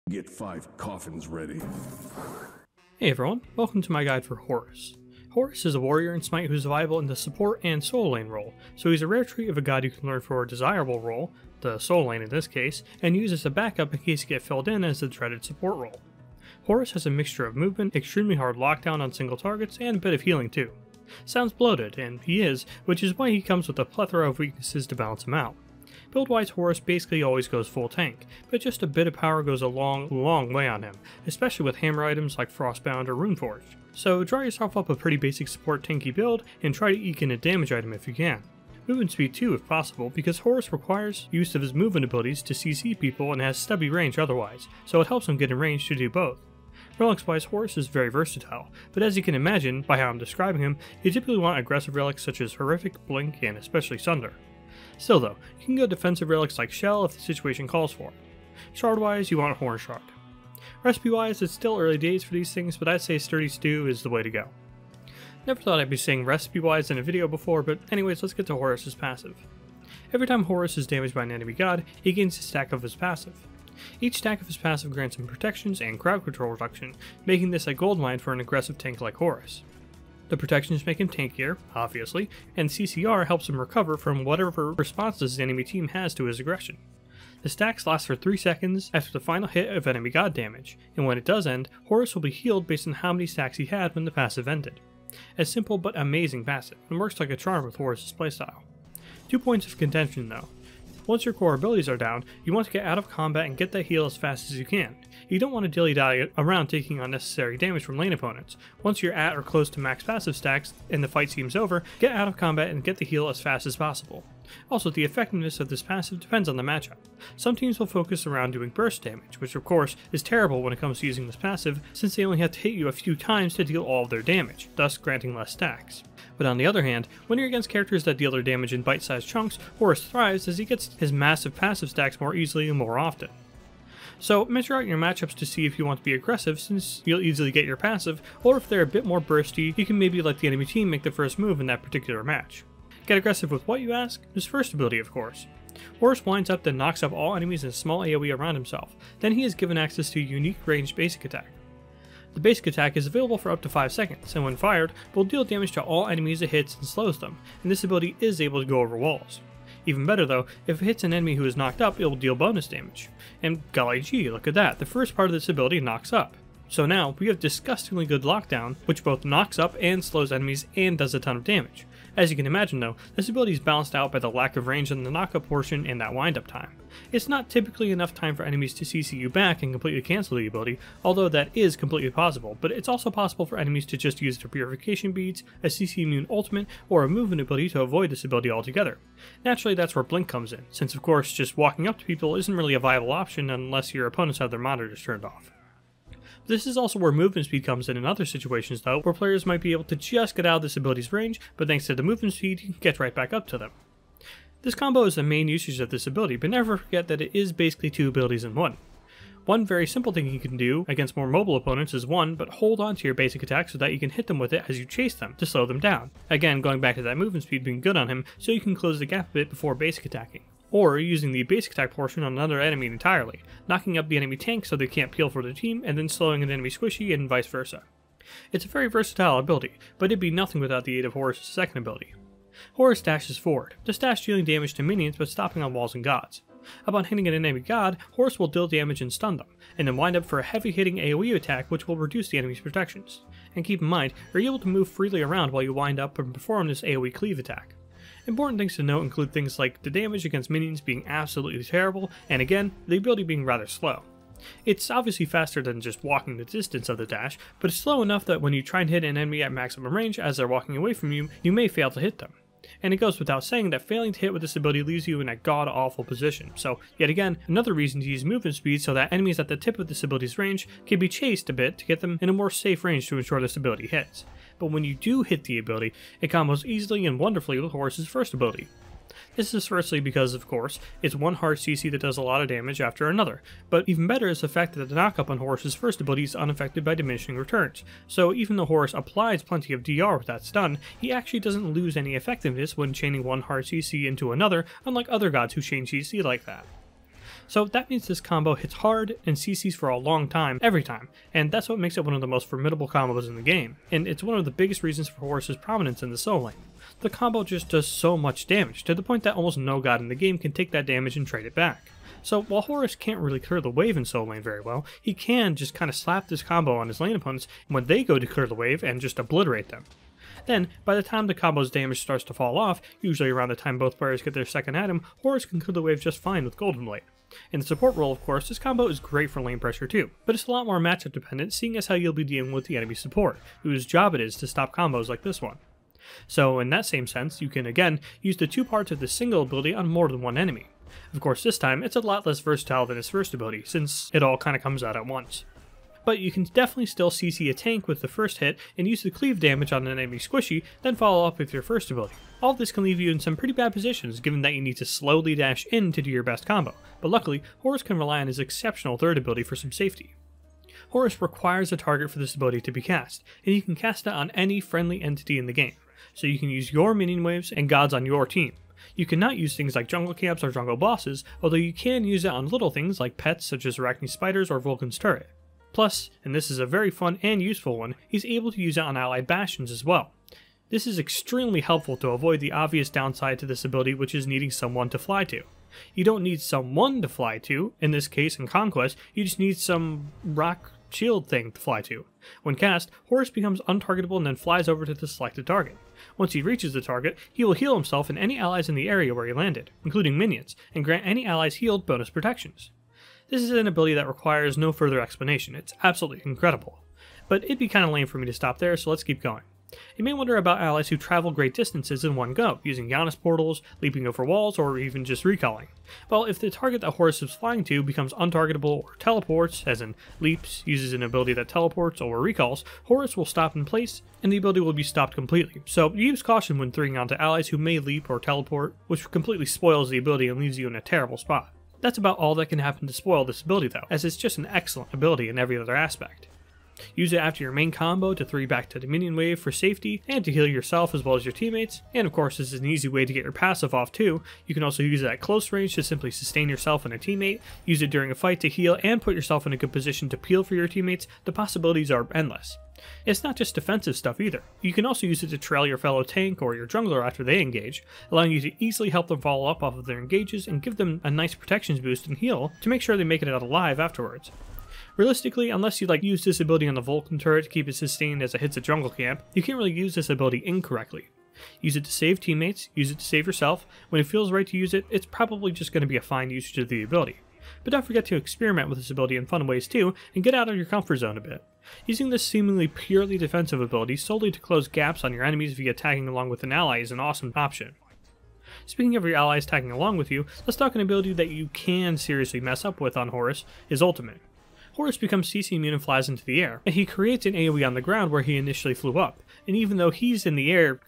Get 5 coffins ready. Hey everyone, welcome to my guide for Horus. Horus is a warrior in SMITE who's viable in the support and soul lane role, so he's a rare trait of a god you can learn for a desirable role, the soul lane in this case, and use as a backup in case you get filled in as the dreaded support role. Horus has a mixture of movement, extremely hard lockdown on single targets, and a bit of healing too. Sounds bloated, and he is, which is why he comes with a plethora of weaknesses to balance him out. Build-wise, Horus basically always goes full tank, but just a bit of power goes a long way on him, especially with hammer items like Frostbound or Runeforged. So draw yourself up a pretty basic support tanky build, and try to eke in a damage item if you can. Movement speed too if possible, because Horus requires use of his movement abilities to CC people and has stubby range otherwise, so it helps him get in range to do both. Relics-wise, Horus is very versatile, but as you can imagine by how I'm describing him, you typically want aggressive relics such as Horrific, Blink, and especially Sunder. Still though, you can go defensive relics like Shell if the situation calls for it. Shard-wise, you want Horn Shard. Recipe-wise, it's still early days for these things, but I'd say Sturdy Stew is the way to go. Never thought I'd be saying recipe-wise in a video before, but anyways, let's get to Horus' passive. Every time Horus is damaged by an enemy god, he gains a stack of his passive. Each stack of his passive grants him protections and crowd control reduction, making this a goldmine for an aggressive tank like Horus. The protections make him tankier, obviously, and CCR helps him recover from whatever responses the enemy team has to his aggression. The stacks last for 3 seconds after the final hit of enemy god damage, and when it does end, Horus will be healed based on how many stacks he had when the passive ended. A simple but amazing passive, and works like a charm with Horus' playstyle. 2 points of contention though. Once your core abilities are down, you want to get out of combat and get that heal as fast as you can. You don't want to dilly-dally around taking unnecessary damage from lane opponents. Once you're at or close to max passive stacks and the fight seems over, get out of combat and get the heal as fast as possible. Also, the effectiveness of this passive depends on the matchup. Some teams will focus around doing burst damage, which of course is terrible when it comes to using this passive since they only have to hit you a few times to deal all of their damage, thus granting less stacks. But on the other hand, when you're against characters that deal their damage in bite-sized chunks, Horus thrives as he gets his massive passive stacks more easily and more often. So measure out your matchups to see if you want to be aggressive since you'll easily get your passive, or if they're a bit more bursty, you can maybe let the enemy team make the first move in that particular match. Get aggressive with what, you ask? His first ability, of course. Horus winds up then knocks up all enemies in a small AoE around himself, then he is given access to a unique ranged basic attack. The basic attack is available for up to 5 seconds, and when fired, will deal damage to all enemies it hits and slows them, and this ability is able to go over walls. Even better though, if it hits an enemy who is knocked up, it will deal bonus damage. And golly gee, look at that, the first part of this ability knocks up. So now, we have disgustingly good lockdown, which both knocks up and slows enemies and does a ton of damage. As you can imagine though, this ability is balanced out by the lack of range in the knockup portion and that wind-up time. It's not typically enough time for enemies to CC you back and completely cancel the ability, although that is completely possible, but it's also possible for enemies to just use their purification beads, a CC immune ultimate, or a movement ability to avoid this ability altogether. Naturally, that's where Blink comes in, since of course just walking up to people isn't really a viable option unless your opponents have their monitors turned off. This is also where movement speed comes in other situations though, where players might be able to just get out of this ability's range, but thanks to the movement speed, you can get right back up to them. This combo is the main usage of this ability, but never forget that it is basically 2 abilities in one. One very simple thing you can do against more mobile opponents is but hold on to your basic attack so that you can hit them with it as you chase them to slow them down. Again, going back to that movement speed being good on him, so you can close the gap a bit before basic attacking. Or using the basic attack portion on another enemy entirely, knocking up the enemy tank so they can't peel for the team, and then slowing an enemy squishy and vice versa. It's a very versatile ability, but it'd be nothing without the aid of Horus' second ability. Horus dashes forward, this dash dealing damage to minions but stopping on walls and gods. Upon hitting an enemy god, Horus will deal damage and stun them, and then wind up for a heavy hitting AoE attack which will reduce the enemy's protections. And keep in mind, you're able to move freely around while you wind up and perform this AoE cleave attack. Important things to note include things like the damage against minions being absolutely terrible, and again, the ability being rather slow. It's obviously faster than just walking the distance of the dash, but it's slow enough that when you try and hit an enemy at maximum range as they're walking away from you, you may fail to hit them. And it goes without saying that failing to hit with this ability leaves you in a god-awful position, so yet again, another reason to use movement speed so that enemies at the tip of this ability's range can be chased a bit to get them in a more safe range to ensure this ability hits. But when you do hit the ability, it combos easily and wonderfully with Horus' first ability. This is firstly because, of course, it's one hard CC that does a lot of damage after another, but even better is the fact that the knockup on Horus' first ability is unaffected by diminishing returns, so even though Horus applies plenty of DR with that stun, he actually doesn't lose any effectiveness when chaining one hard CC into another, unlike other gods who chain CC like that. So that means this combo hits hard and CCs for a long time, every time, and that's what makes it one of the most formidable combos in the game, and it's one of the biggest reasons for Horus's prominence in the solo lane. The combo just does so much damage, to the point that almost no god in the game can take that damage and trade it back. So while Horus can't really clear the wave in solo lane very well, he can just kind of slap this combo on his lane opponents when they go to clear the wave and just obliterate them. Then, by the time the combo's damage starts to fall off, usually around the time both players get their second item, Horus can clear the wave just fine with Golden Blade. In the support role, of course, this combo is great for lane pressure too, but it's a lot more matchup dependent, seeing as how you'll be dealing with the enemy support, whose job it is to stop combos like this one. So in that same sense, you can again use the two parts of the single ability on more than one enemy. Of course, this time it's a lot less versatile than his first ability, since it all kind of comes out at once. But you can definitely still CC a tank with the first hit and use the cleave damage on an enemy squishy, then follow up with your first ability. All of this can leave you in some pretty bad positions, given that you need to slowly dash in to do your best combo, but luckily, Horus can rely on his exceptional third ability for some safety. Horus requires a target for this ability to be cast, and you can cast it on any friendly entity in the game, so you can use your minion waves and gods on your team. You cannot use things like jungle camps or jungle bosses, although you can use it on little things like pets such as Arachne spiders or Vulcan's turret. Plus, and this is a very fun and useful one, he's able to use it on allied bastions as well. This is extremely helpful to avoid the obvious downside to this ability, which is needing someone to fly to. You don't need someone to fly to, in this case in Conquest, you just need some rock shield thing to fly to. When cast, Horus becomes untargetable and then flies over to the selected target. Once he reaches the target, he will heal himself and any allies in the area where he landed, including minions, and grant any allies healed bonus protections. This is an ability that requires no further explanation, it's absolutely incredible. But it'd be kinda lame for me to stop there, so let's keep going. You may wonder about allies who travel great distances in one go, using Giannis portals, leaping over walls, or even just recalling. Well, if the target that Horus is flying to becomes untargetable or teleports, as in leaps, uses an ability that teleports, or recalls, Horus will stop in place, and the ability will be stopped completely. So use caution when throwing onto allies who may leap or teleport, which completely spoils the ability and leaves you in a terrible spot. That's about all that can happen to spoil this ability though, as it's just an excellent ability in every other aspect. Use it after your main combo to 3 back to the minion wave for safety and to heal yourself as well as your teammates, and of course this is an easy way to get your passive off too. You can also use it at close range to simply sustain yourself and a teammate, use it during a fight to heal and put yourself in a good position to peel for your teammates. The possibilities are endless. It's not just defensive stuff either. You can also use it to trail your fellow tank or your jungler after they engage, allowing you to easily help them follow up off of their engages and give them a nice protections boost and heal to make sure they make it out alive afterwards. Realistically, unless you use this ability on the Vulcan turret to keep it sustained as it hits a jungle camp, you can't really use this ability incorrectly. Use it to save teammates, use it to save yourself. When it feels right to use it, it's probably just going to be a fine usage of the ability. But don't forget to experiment with this ability in fun ways too, and get out of your comfort zone a bit. Using this seemingly purely defensive ability solely to close gaps on your enemies via tagging along with an ally is an awesome option. Speaking of your allies tagging along with you, let's talk an ability that you can seriously mess up with on Horus, his ultimate. Horus becomes CC immune and flies into the air, and he creates an AoE on the ground where he initially flew up, and even though he's in the air,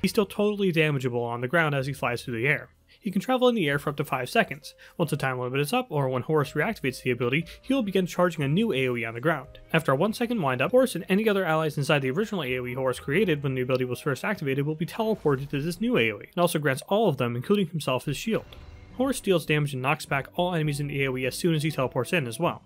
he's still totally damageable on the ground as he flies through the air. He can travel in the air for up to 5 seconds. Once the time limit is up, or when Horus reactivates the ability, he will begin charging a new AoE on the ground. After a 1 second windup, Horus and any other allies inside the original AoE Horus created when the ability was first activated will be teleported to this new AoE, and also grants all of them, including himself, his shield. Horus deals damage and knocks back all enemies in the AoE as soon as he teleports in as well.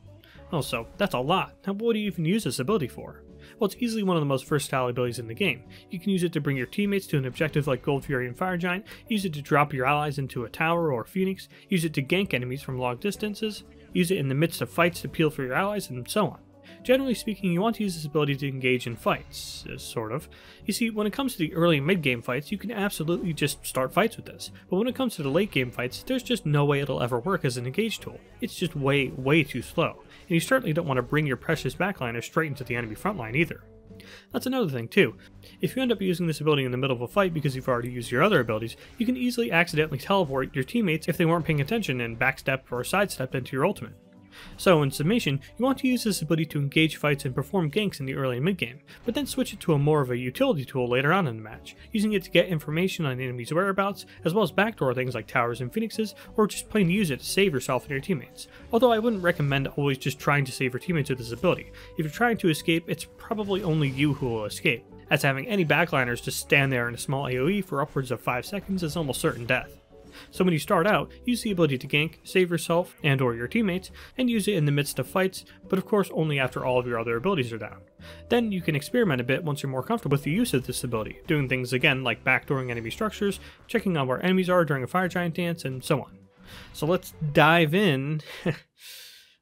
Also, that's a lot. Now what do you even use this ability for? Well, it's easily one of the most versatile abilities in the game. You can use it to bring your teammates to an objective like Gold Fury and Fire Giant, use it to drop your allies into a tower or Phoenix, use it to gank enemies from long distances, use it in the midst of fights to peel for your allies, and so on. Generally speaking, you want to use this ability to engage in fights, sort of. You see, when it comes to the early and mid-game fights, you can absolutely just start fights with this. But when it comes to the late-game fights, there's just no way it'll ever work as an engage tool. It's just way, way too slow. And you certainly don't want to bring your precious backliner straight into the enemy frontline either. That's another thing too. If you end up using this ability in the middle of a fight because you've already used your other abilities, you can easily accidentally teleport your teammates if they weren't paying attention and backstep or sidestep into your ultimate. So in summation, you want to use this ability to engage fights and perform ganks in the early and mid-game, but then switch it to a more of a utility tool later on in the match, using it to get information on enemies' whereabouts, as well as backdoor things like towers and phoenixes, or just plain use it to save yourself and your teammates. Although I wouldn't recommend always just trying to save your teammates with this ability. If you're trying to escape, it's probably only you who will escape, as having any backliners just stand there in a small AoE for upwards of 5 seconds is almost certain death. So when you start out, use the ability to gank, save yourself and or your teammates, and use it in the midst of fights, but of course only after all of your other abilities are down. Then you can experiment a bit once you're more comfortable with the use of this ability, doing things again like backdooring enemy structures, checking on where enemies are during a fire giant dance, and so on. So let's dive in,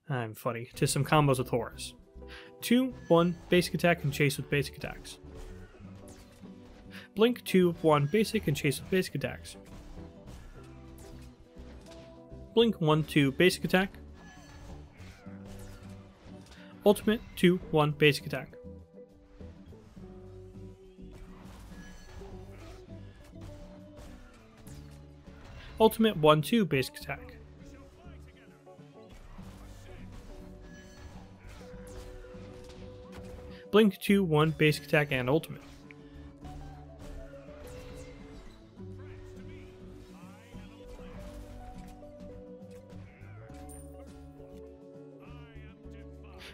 I'm funny, to some combos with Horus. 2, 1, basic attack and chase with basic attacks. Blink 2, 1, basic and chase with basic attacks. Blink 1, 2, basic attack. Ultimate 2, 1, basic attack. Ultimate 1, 2, basic attack. Blink 2, 1, basic attack and ultimate.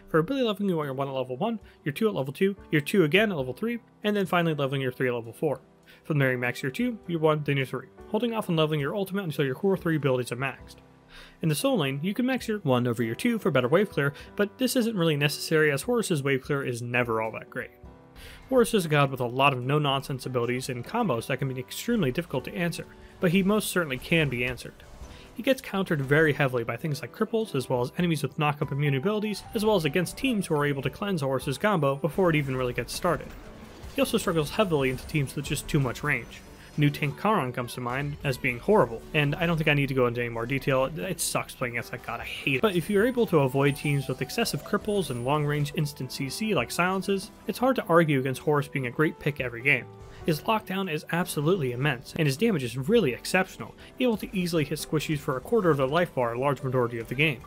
For ability leveling, you want your 1 at level 1, your 2 at level 2, your 2 again at level 3, and then finally leveling your 3 at level 4. From there you max your 2, your 1, then your 3, holding off on leveling your ultimate until your core 3 abilities are maxed. In the soul lane, you can max your 1 over your 2 for better wave clear, but this isn't really necessary as Horus's wave clear is never all that great. Horus is a god with a lot of no-nonsense abilities and combos that can be extremely difficult to answer, but he most certainly can be answered. He gets countered very heavily by things like cripples, as well as enemies with knock-up immune abilities, as well as against teams who are able to cleanse Horus's combo before it even really gets started. He also struggles heavily into teams with just too much range. New Tank Charon comes to mind as being horrible, and I don't think I need to go into any more detail. It sucks playing against that god, I hate it. But if you're able to avoid teams with excessive cripples and long-range instant CC like silences, it's hard to argue against Horus being a great pick every game. His lockdown is absolutely immense, and his damage is really exceptional, able to easily hit squishies for a quarter of their life bar a large majority of the game.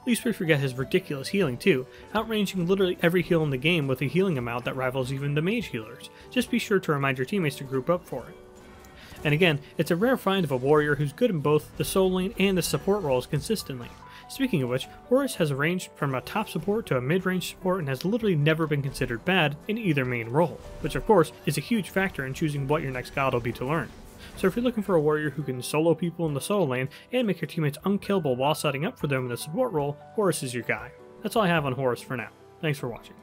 Least we forget his ridiculous healing too, outranging literally every heal in the game with a healing amount that rivals even the mage healers. Just be sure to remind your teammates to group up for it. And again, it's a rare find of a warrior who's good in both the soul lane and the support roles consistently. Speaking of which, Horus has ranged from a top support to a mid-range support and has literally never been considered bad in either main role, which of course is a huge factor in choosing what your next god will be to learn. So if you're looking for a warrior who can solo people in the soul lane and make your teammates unkillable while setting up for them in the support role, Horus is your guy. That's all I have on Horus for now. Thanks for watching.